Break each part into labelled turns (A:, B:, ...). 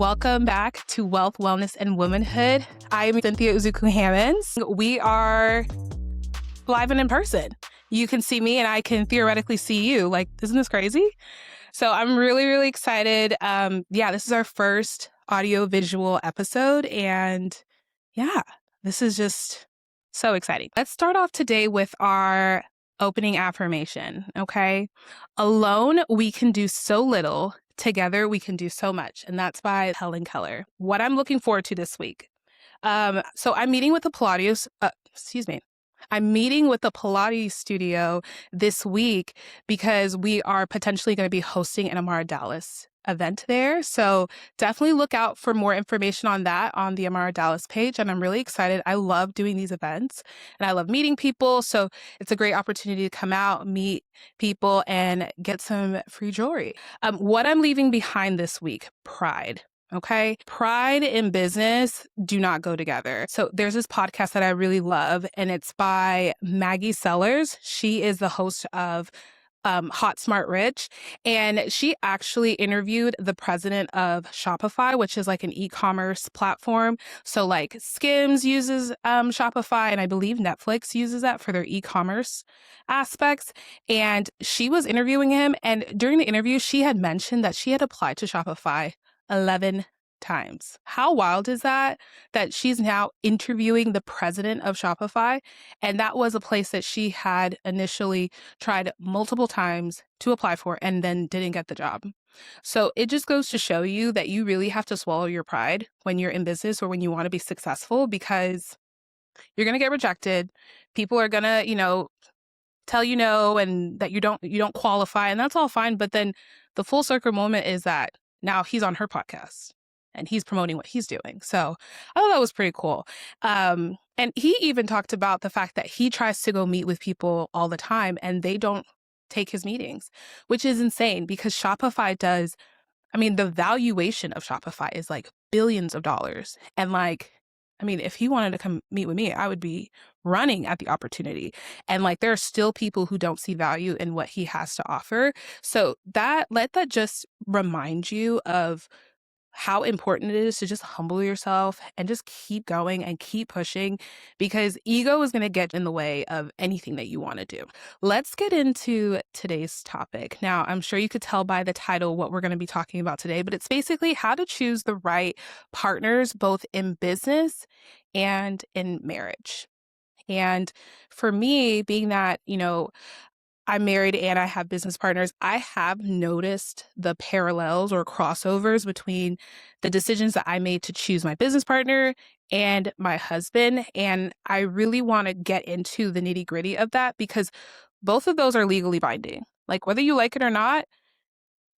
A: Welcome back to Wealth, Wellness, and Womanhood. I am Cynthia Uzuku-Hammonds. We are live and in person. You can see me and I can theoretically see you. Like, isn't this crazy? So I'm really, really excited. This is our first audio-visual episode. And this is just so exciting. Let's start off today with our opening affirmation, okay? Alone, we can do so little. Together, we can do so much. And that's by Helen Keller. What I'm looking forward to this week. So I'm meeting with the I'm meeting with the Pilates studio this week because we are potentially going to be hosting an Amara Dallas event there. So definitely look out for more information on that on the Amara Dallas page. And I'm really excited. I love doing these events and I love meeting people. So it's a great opportunity to come out, meet people, and get some free jewelry. What I'm leaving behind this week, pride. Okay. Pride and business do not go together. So there's this podcast that I really love, and it's by Maggie Sellers. She is the host of Hot, Smart, Rich. And she actually interviewed the president of Shopify, which is like an e-commerce platform. So like Skims uses Shopify, and I believe Netflix uses that for their e-commerce aspects. And she was interviewing him. And during the interview, she had mentioned that she had applied to Shopify 11 times. How wild is that? That she's now interviewing the president of Shopify. And that was a place that she had initially tried multiple times to apply for and then didn't get the job. So it just goes to show you that you really have to swallow your pride when you're in business or when you want to be successful, because you're going to get rejected. People are going to, tell you no, and that you don't qualify, and that's all fine. But then the full circle moment is that now he's on her podcast and he's promoting what he's doing. So I thought that was pretty cool. And he even talked about the fact that he tries to go meet with people all the time and they don't take his meetings, which is insane because Shopify does, the valuation of Shopify is like billions of dollars. And if he wanted to come meet with me, I would be running at the opportunity. And there are still people who don't see value in what he has to offer. So let that just remind you of how important it is to just humble yourself and just keep going and keep pushing, because ego is going to get in the way of anything that you want to do. Let's get into today's topic. Now, I'm sure you could tell by the title what we're going to be talking about today, but it's basically how to choose the right partners, both in business and in marriage. And for me, being that, I'm married and I have business partners, I have noticed the parallels or crossovers between the decisions that I made to choose my business partner and my husband. And I really want to get into the nitty-gritty of that because both of those are legally binding. Like, whether you like it or not,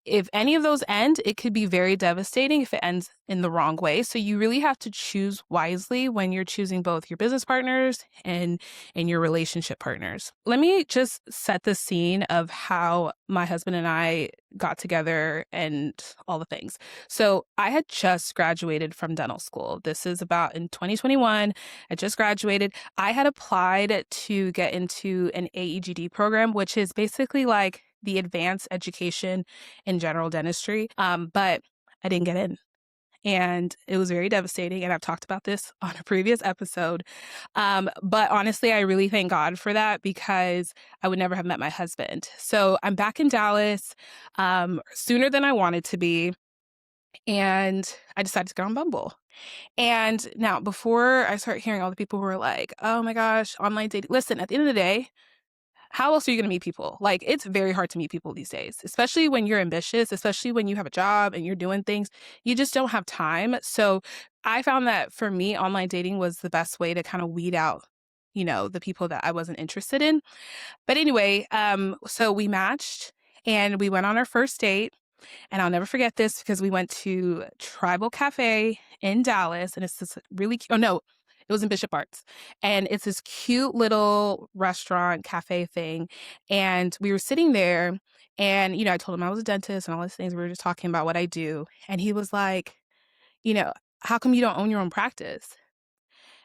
A: if any of those end, it could be very devastating if it ends in the wrong way. So you really have to choose wisely when you're choosing both your business partners and your relationship partners. Let me just set the scene of how my husband and I got together and all the things. So I had just graduated from dental school. This is about in 2021. I just graduated. I had applied to get into an AEGD program, which is basically like the advanced education in general dentistry. But I didn't get in. And it was very devastating. And I've talked about this on a previous episode. But honestly, I really thank God for that because I would never have met my husband. So I'm back in Dallas sooner than I wanted to be. And I decided to go on Bumble. And now, before I start hearing all the people who are like, oh my gosh, online dating. Listen, at the end of the day, how else are you going to meet people? It's very hard to meet people these days, especially when you're ambitious, especially when you have a job and you're doing things. You just don't have time. So I found that for me, online dating was the best way to kind of weed out, the people that I wasn't interested in. But anyway, so we matched and we went on our first date. And I'll never forget this because we went to Tribal Cafe in Dallas, and it's this really cute. Oh, no. It was in Bishop Arts. And it's this cute little restaurant, cafe thing. And we were sitting there and, I told him I was a dentist and all these things. We were just talking about what I do. And he was like, how come you don't own your own practice?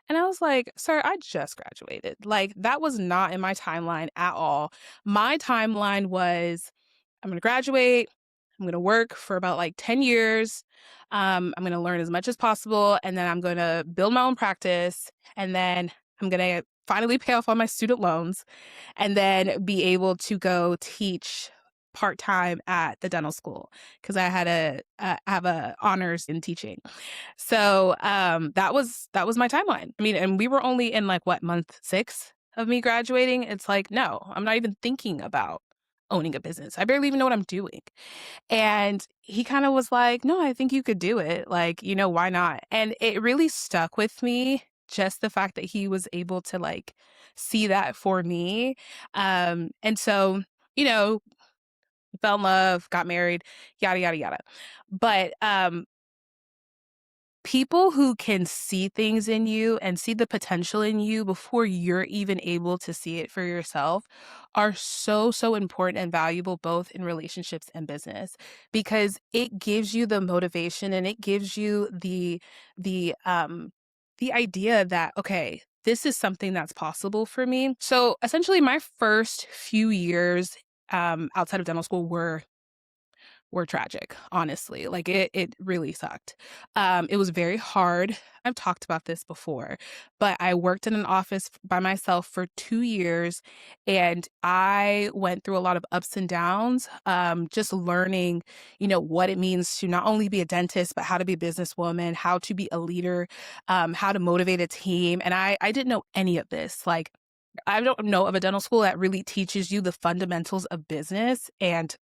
A: And I was like, sir, I just graduated. That was not in my timeline at all. My timeline was, I'm going to graduate. I'm going to work for about like 10 years. I'm going to learn as much as possible. And then I'm going to build my own practice. And then I'm going to finally pay off all my student loans and then be able to go teach part-time at the dental school because I have a honors in teaching. So that was my timeline. I mean, and we were only in like what, month 6 of me graduating. It's like, no, I'm not even thinking about owning a business. I barely even know what I'm doing. And he kind of was like, no, I think you could do it. Like, why not? And it really stuck with me, just the fact that he was able to like see that for me. And so, you know, fell in love, got married, yada, yada, yada. But people who can see things in you and see the potential in you before you're even able to see it for yourself are so, so important and valuable both in relationships and business because it gives you the motivation and it gives you the idea that, okay, this is something that's possible for me. So essentially my first few years outside of dental school were tragic, honestly. Like it really sucked. It was very hard. I've talked about this before, but I worked in an office by myself for 2 years and I went through a lot of ups and downs, just learning, what it means to not only be a dentist, but how to be a businesswoman, how to be a leader, how to motivate a team. And I didn't know any of this. Like I don't know of a dental school that really teaches you the fundamentals of business and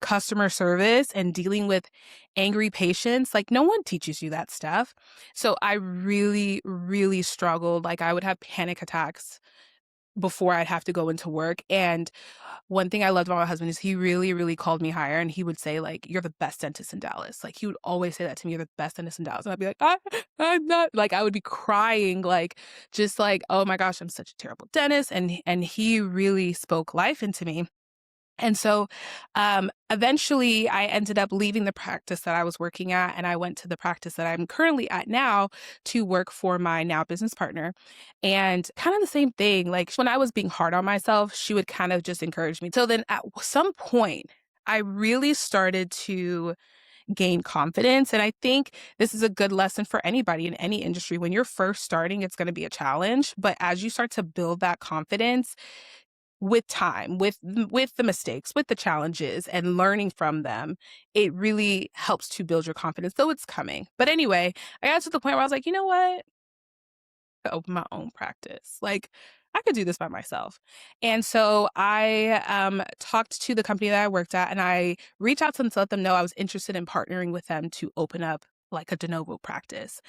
A: customer service and dealing with angry patients. Like no one teaches you that stuff. So I really, really struggled. Like I would have panic attacks before I'd have to go into work. And one thing I loved about my husband is he really, really called me higher and he would say like, you're the best dentist in Dallas. Like he would always say that to me, you're the best dentist in Dallas. And I'd be like, I'm not, like I would be crying, like just like, oh my gosh, I'm such a terrible dentist. And he really spoke life into me. And so eventually I ended up leaving the practice that I was working at and I went to the practice that I'm currently at now to work for my now business partner. And kind of the same thing, like when I was being hard on myself, she would kind of just encourage me. So then at some point, I really started to gain confidence. And I think this is a good lesson for anybody in any industry. When you're first starting, it's going to be a challenge. But as you start to build that confidence, with time, with the mistakes, with the challenges and learning from them, it really helps to build your confidence, though it's coming. But anyway, I got to the point where I was like, you know what? I open my own practice. Like I could do this by myself. And so I talked to the company that I worked at and I reached out to them to let them know I was interested in partnering with them to open up like a de novo practice.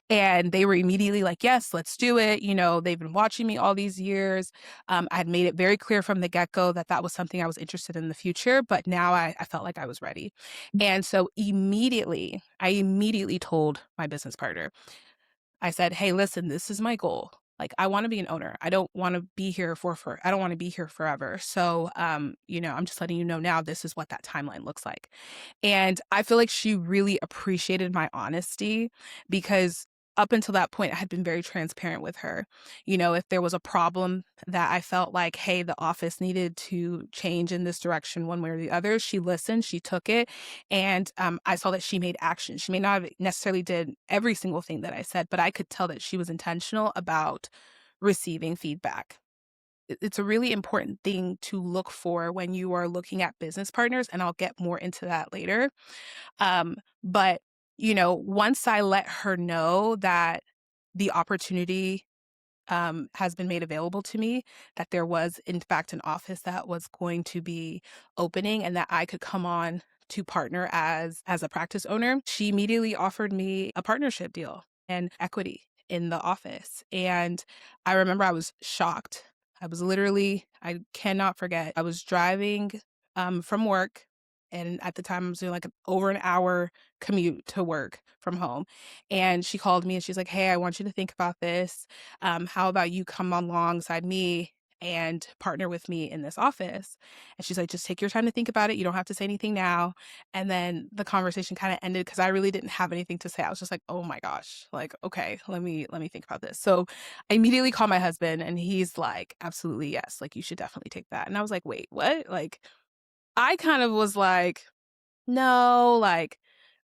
A: And they were immediately like, yes, let's do it. They've been watching me all these years. I had made it very clear from the get-go that that was something I was interested in the future, but now I felt like I was ready. And so I immediately told my business partner, I said, hey, listen, this is my goal. Like, I want to be an owner. I don't want to be here I don't want to be here forever. So, I'm just letting you know now, this is what that timeline looks like. And I feel like she really appreciated my honesty because up until that point, I had been very transparent with her. If there was a problem that I felt like, hey, the office needed to change in this direction one way or the other, she listened, she took it. And I saw that she made action. She may not have necessarily did every single thing that I said, but I could tell that she was intentional about receiving feedback. It's a really important thing to look for when you are looking at business partners, and I'll get more into that later. But once I let her know that the opportunity has been made available to me, that there was, in fact, an office that was going to be opening and that I could come on to partner as a practice owner, she immediately offered me a partnership deal and equity in the office. And I remember I was shocked. I cannot forget, I was driving from work. And at the time, I was doing like over an hour commute to work from home. And she called me and she's like, hey, I want you to think about this. How about you come alongside me and partner with me in this office? And she's like, just take your time to think about it. You don't have to say anything now. And then the conversation kind of ended because I really didn't have anything to say. I was just like, oh my gosh, like, okay, let me think about this. So I immediately called my husband and he's like, absolutely, yes. Like, you should definitely take that. And I was like, wait, what? Like, I kind of was like, no, like,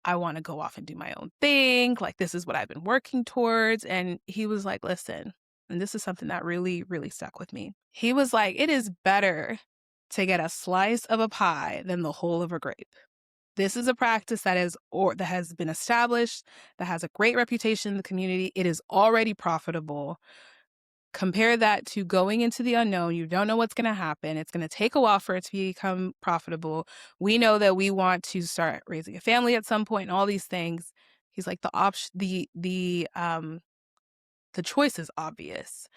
A: I want to go off and do my own thing. Like, this is what I've been working towards. And he was like, listen, and this is something that really, really stuck with me. He was like, it is better to get a slice of a pie than the whole of a grape. This is a practice that has been established, that has a great reputation in the community. It is already profitable. Compare that to going into the unknown. You don't know what's going to happen. It's going to take a while for it to become profitable. We know that we want to start raising a family at some point and all these things. He's like the option, the choice is obvious,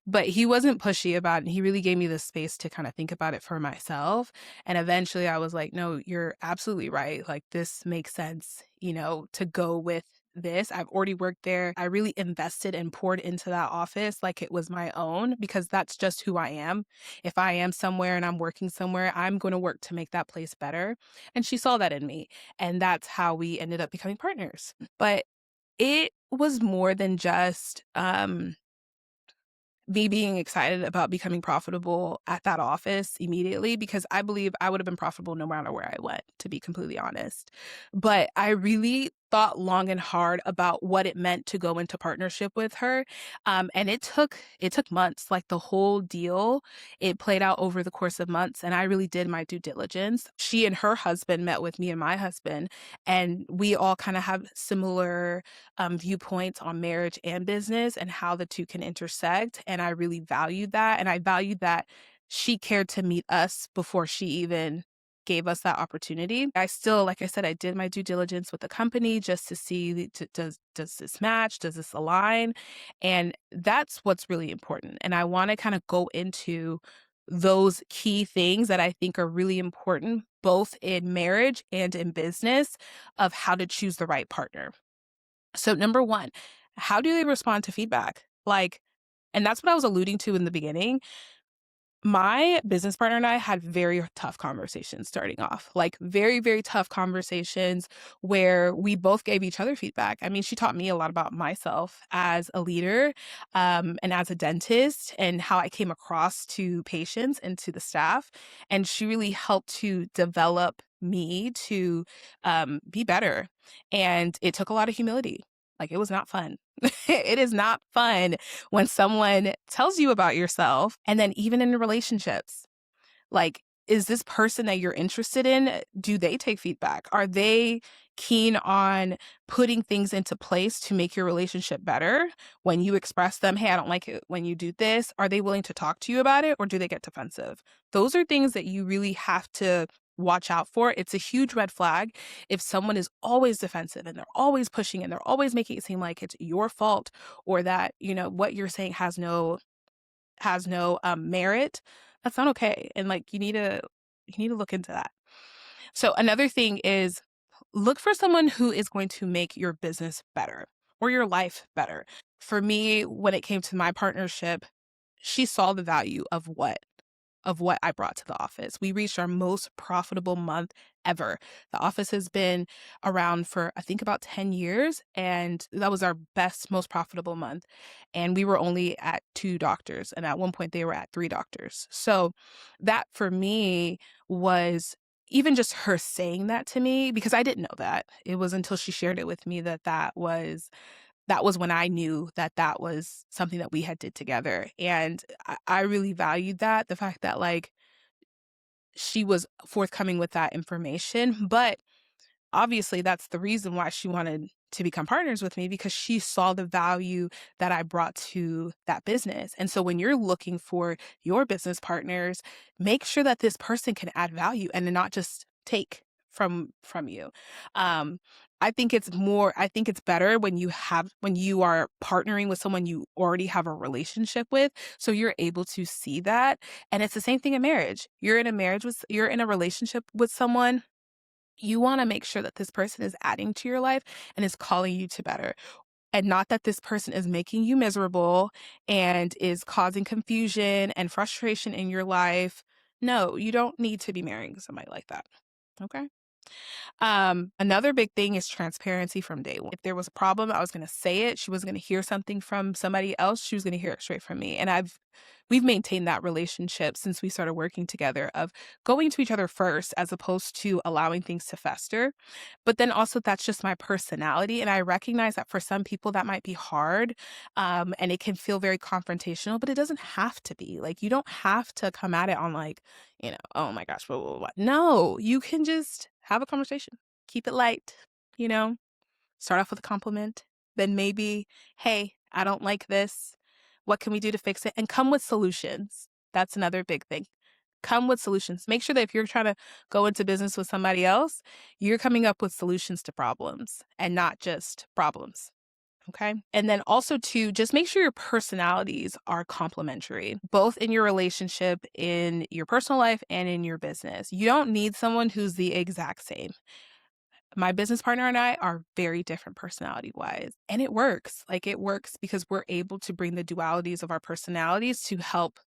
A: but he wasn't pushy about it. And he really gave me the space to kind of think about it for myself. And eventually I was like, no, you're absolutely right. Like, this makes sense, to go with this. I've already worked there. I really invested and poured into that office like it was my own, because that's just who I am. If I am somewhere and I'm working somewhere, I'm going to work to make that place better. And she saw that in me. And that's how we ended up becoming partners. But it was more than just, me being excited about becoming profitable at that office immediately, because I believe I would have been profitable no matter where I went, to be completely honest. But I really thought long and hard about what it meant to go into partnership with her. And it took months. Like, the whole deal, it played out over the course of months. And I really did my due diligence. She and her husband met with me and my husband, and we all kind of have similar viewpoints on marriage and business and how the two can intersect. And I really valued that. And I valued that she cared to meet us before she even gave us that opportunity. I still, like I said, I did my due diligence with the company just to see, does this match? Does this align? And that's what's really important. And I want to kind of go into those key things that I think are really important, both in marriage and in business, of how to choose the right partner. So number one, how do they respond to feedback? Like, and that's what I was alluding to in the beginning. My business partner and I had very tough conversations starting off, like very, very tough conversations where we both gave each other feedback. I mean, she taught me a lot about myself as a leader, and as a dentist, and how I came across to patients and to the staff. And she really helped to develop me to be better. And it took a lot of humility. Like, it was not fun. It is not fun when someone tells you about yourself, and then even in relationships, like, is this person that you're interested in, do they take feedback? Are they keen on putting things into place to make your relationship better? When you express them, hey, I don't like it when you do this, are they willing to talk to you about it, or do they get defensive? Those are things that you really have to watch out for. It's a huge red flag if someone is always defensive and they're always pushing and they're always making it seem like it's your fault, or that, what you're saying has no merit. That's not okay. And, like, you need to look into that. So another thing is, look for someone who is going to make your business better or your life better. For me, when it came to my partnership, she saw the value of what I brought to the office. We reached our most profitable month ever. The office has been around for, I think, about 10 years, and that was our best, most profitable month. And we were only at 2 doctors, and at one point they were at 3 doctors. So that for me was, even just her saying that to me, because I didn't know that. It was until she shared it with me that was when I knew that that was something that we had did together. And I really valued that, the fact that, like, she was forthcoming with that information. But obviously, that's the reason why she wanted to become partners with me, because she saw the value that I brought to that business. And so when you're looking for your business partners, make sure that this person can add value and not just take from you. Um, I think it's better when you are partnering with someone you already have a relationship with, so you're able to see that. And it's the same thing in marriage. You're in a relationship with someone, you want to make sure that this person is adding to your life and is calling you to better, and not that this person is making you miserable and is causing confusion and frustration in your life. No, you don't need to be marrying somebody like that. Okay? Another big thing is transparency from day one. If there was a problem, I was going to say it. She wasn't going to hear something from somebody else. She was going to hear it straight from me. And we've maintained that relationship since we started working together of going to each other first as opposed to allowing things to fester. But then also that's just my personality. And I recognize that for some people that might be hard, and it can feel very confrontational, but it doesn't have to be. Like, you don't have to come at it on like, oh my gosh, blah, blah, blah, blah. No, you can just have a conversation. Keep it light, you know, start off with a compliment, then maybe, hey, I don't like this. What can we do to fix it? And come with solutions. That's another big thing. Come with solutions. Make sure that if you're trying to go into business with somebody else, you're coming up with solutions to problems and not just problems. Okay. And then also to just make sure your personalities are complementary, both in your relationship, in your personal life, and in your business. You don't need someone who's the exact same. My business partner and I are very different personality wise, and it works. Like, it works because we're able to bring the dualities of our personalities to help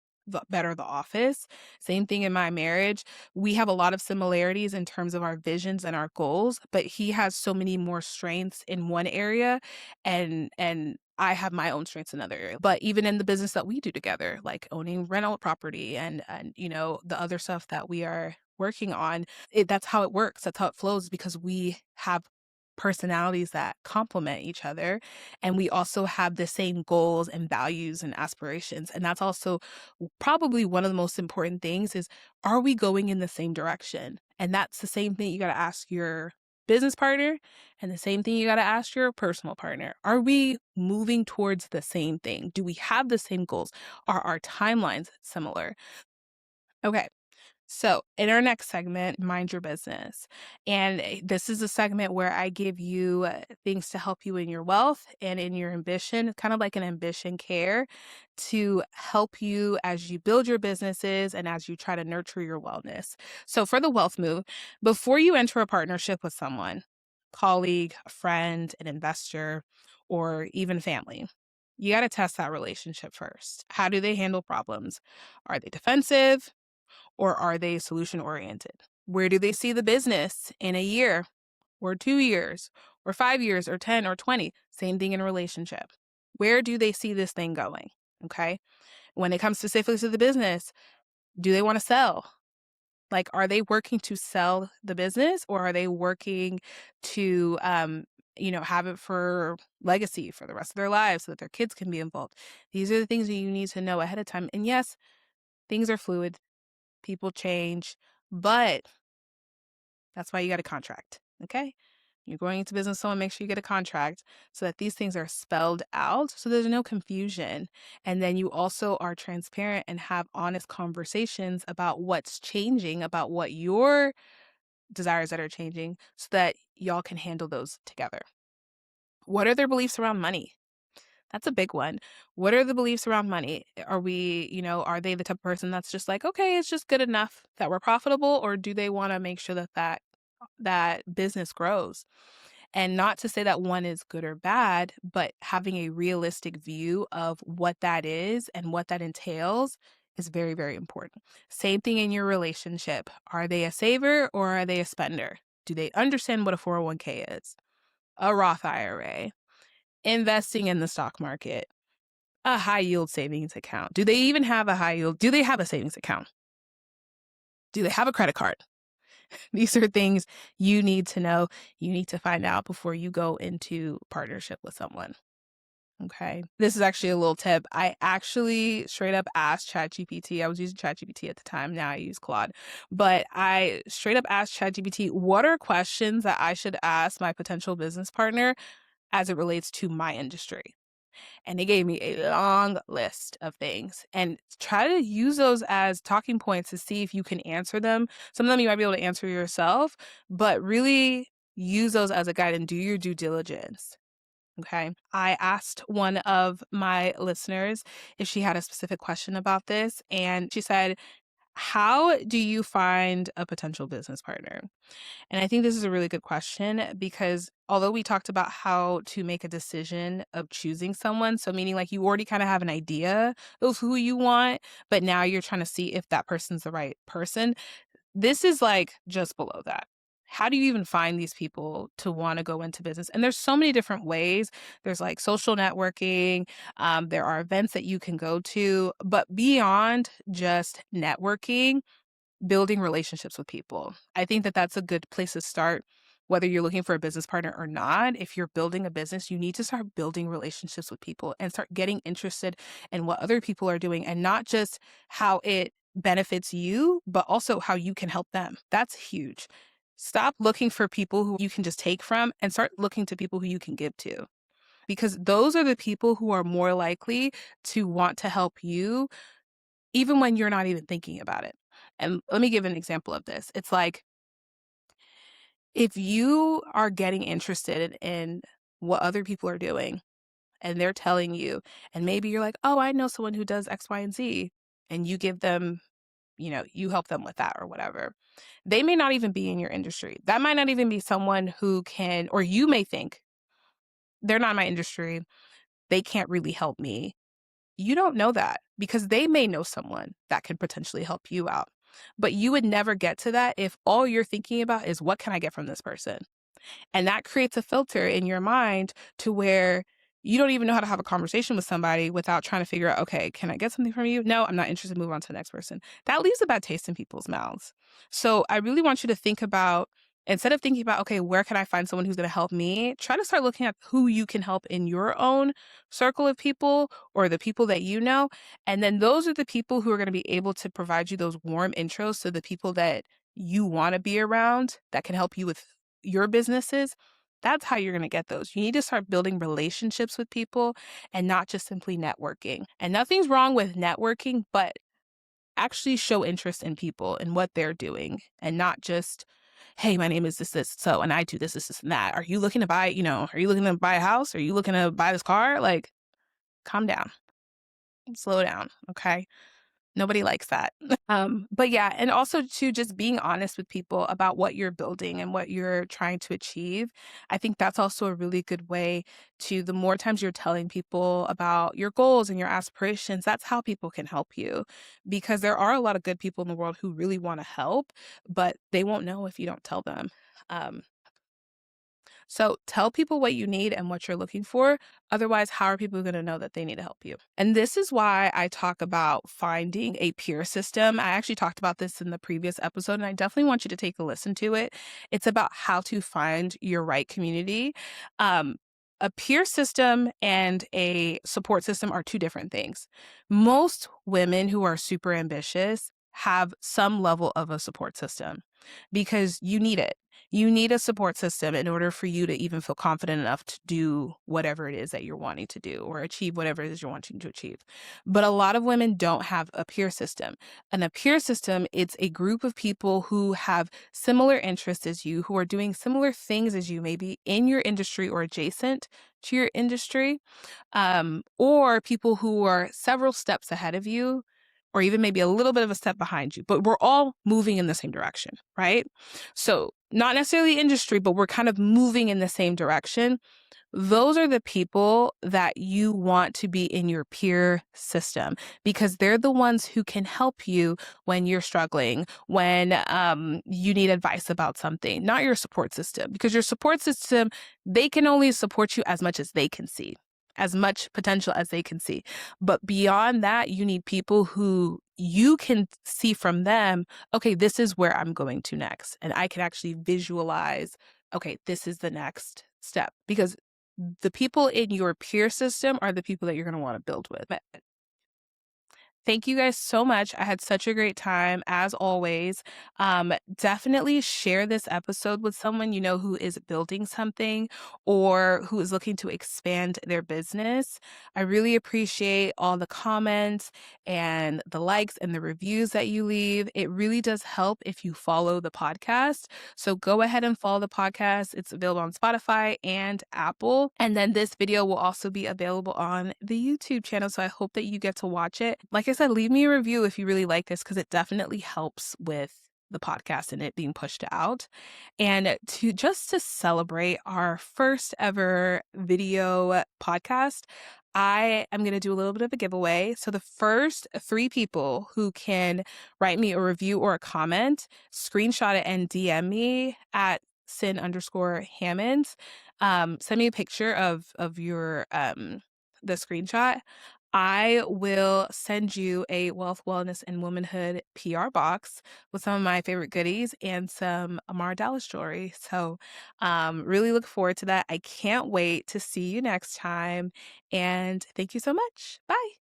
A: better the office. Same thing in my marriage. We have a lot of similarities in terms of our visions and our goals, but he has so many more strengths in one area, and I have my own strengths in another area. But even in the business that we do together, like owning rental property and the other stuff that we are working on, that's how it works. That's how it flows because we have personalities that complement each other, and we also have the same goals and values and aspirations. And that's also probably one of the most important things is, are we going in the same direction? And that's the same thing you got to ask your business partner, and the same thing you got to ask your personal partner. Are we moving towards the same thing? Do we have the same goals? Are our timelines similar? Okay. So, in our next segment, Mind Your Business. And this is a segment where I give you things to help you in your wealth and in your ambition, kind of like an ambition care to help you as you build your businesses and as you try to nurture your wellness. So, for the wealth move, before you enter a partnership with someone, colleague, a friend, an investor, or even family, you got to test that relationship first. How do they handle problems? Are they defensive? Or are they solution oriented? Where do they see the business in a year or 2 years or 5 years or 10 or 20? Same thing in a relationship. Where do they see this thing going? Okay. When it comes specifically to the business, do they want to sell? Like, are they working to sell the business, or are they working to, have it for legacy for the rest of their lives so that their kids can be involved? These are the things that you need to know ahead of time. And yes, things are fluid. People change, but that's why you got a contract, okay? You're going into business, so make sure you get a contract so that these things are spelled out so there's no confusion. And then you also are transparent and have honest conversations about what's changing, about what your desires that are changing so that y'all can handle those together. What are their beliefs around money? That's a big one. What are the beliefs around money? Are they the type of person that's just like, okay, it's just good enough that we're profitable, or do they want to make sure that business grows? And not to say that one is good or bad, but having a realistic view of what that is and what that entails is very, very important. Same thing in your relationship. Are they a saver or are they a spender? Do they understand what a 401k is, a Roth IRA, investing in the stock market, a high yield savings account? Do they even have a high yield? Do they have a savings account? Do they have a credit card? These are things you need to know. You need to find out before you go into partnership with someone. Okay. This is actually a little tip. I actually straight up asked ChatGPT. I was using ChatGPT at the time. Now I use Claude. But I straight up asked ChatGPT, what are questions that I should ask my potential business partner as it relates to my industry? And they gave me a long list of things, and try to use those as talking points to see if you can answer them. Some of them you might be able to answer yourself, but really use those as a guide and do your due diligence. Okay. I asked one of my listeners if she had a specific question about this, and she said, how do you find a potential business partner? And I think this is a really good question because although we talked about how to make a decision of choosing someone, so meaning like you already kind of have an idea of who you want, but now you're trying to see if that person's the right person. This is like just below that. how do you even find these people to want to go into business? And there's so many different ways. There's like social networking. There are events that you can go to, but beyond just networking, building relationships with people. I think that that's a good place to start, whether you're looking for a business partner or not. If you're building a business, you need to start building relationships with people and start getting interested in what other people are doing and not just how it benefits you, but also how you can help them. That's huge. Stop looking for people who you can just take from and start looking to people who you can give to, because those are the people who are more likely to want to help you even when you're not even thinking about it. And let me give an example of this. It's like if you are getting interested in what other people are doing and they're telling you, and maybe you're like, oh, I know someone who does X, Y, and Z, and you give them, you help them with that or whatever. They may not even be in your industry. That might not even be someone who can, or you may think, they're not in my industry. They can't really help me. You don't know that because they may know someone that can potentially help you out. But you would never get to that if all you're thinking about is what can I get from this person? And that creates a filter in your mind to where you don't even know how to have a conversation with somebody without trying to figure out, okay, can I get something from you? No, I'm not interested. Move on to the next person. That leaves a bad taste in people's mouths. So I really want you to think about, instead of thinking about, okay, where can I find someone who's going to help me? Try to start looking at who you can help in your own circle of people or the people that you know. And then those are the people who are going to be able to provide you those warm intros to the people that you want to be around that can help you with your businesses. That's how you're going to get those. You need to start building relationships with people and not just simply networking. And nothing's wrong with networking, but actually show interest in people and what they're doing and not just, hey, my name is this, so, and I do this, and that. Are you looking to buy, are you looking to buy a house? Are you looking to buy this car? Like, calm down, slow down. Okay. Nobody likes that. But yeah, and also to just being honest with people about what you're building and what you're trying to achieve. I think that's also a really good way to, the more times you're telling people about your goals and your aspirations, that's how people can help you. Because there are a lot of good people in the world who really want to help, but they won't know if you don't tell them. Um, so tell people what you need and what you're looking for. Otherwise, how are people going to know that they need to help you? And this is why I talk about finding a peer system. I actually talked about this in the previous episode, and I definitely want you to take a listen to it. It's about how to find your right community. A peer system and a support system are two different things. Most women who are super ambitious have some level of a support system because you need it. You need a support system in order for you to even feel confident enough to do whatever it is that you're wanting to do or achieve whatever it is you're wanting to achieve. But a lot of women don't have a peer system. And a peer system, it's a group of people who have similar interests as you, who are doing similar things as you, maybe in your industry or adjacent to your industry, or people who are several steps ahead of you, or even maybe a little bit of a step behind you, but we're all moving in the same direction, right? So not necessarily industry, but we're kind of moving in the same direction. Those are the people that you want to be in your peer system because they're the ones who can help you when you're struggling, when you need advice about something, not your support system, because your support system, they can only support you as much as they can see, as much potential as they can see. But beyond that, you need people who you can see from them, okay, this is where I'm going to next. And I can actually visualize, okay, this is the next step. Because the people in your peer system are the people that you're going to want to build with. Thank you guys so much. I had such a great time, as always. Definitely share this episode with someone you know who is building something or who is looking to expand their business. I really appreciate all the comments and the likes and the reviews that you leave. It really does help if you follow the podcast. So go ahead and follow the podcast. It's available on Spotify and Apple. And then this video will also be available on the YouTube channel. So I hope that you get to watch it. Like I said, leave me a review if you really like this because it definitely helps with the podcast and it being pushed out. And to celebrate our first ever video podcast, I am going to do a little bit of a giveaway. So the first 3 people who can write me a review or a comment, screenshot it and DM me at sin_Hammonds. Send me a picture of your the screenshot. I will send you a Wealth, Wellness, and Womanhood PR box with some of my favorite goodies and some Amara Dallas jewelry. So really look forward to that. I can't wait to see you next time. And thank you so much. Bye.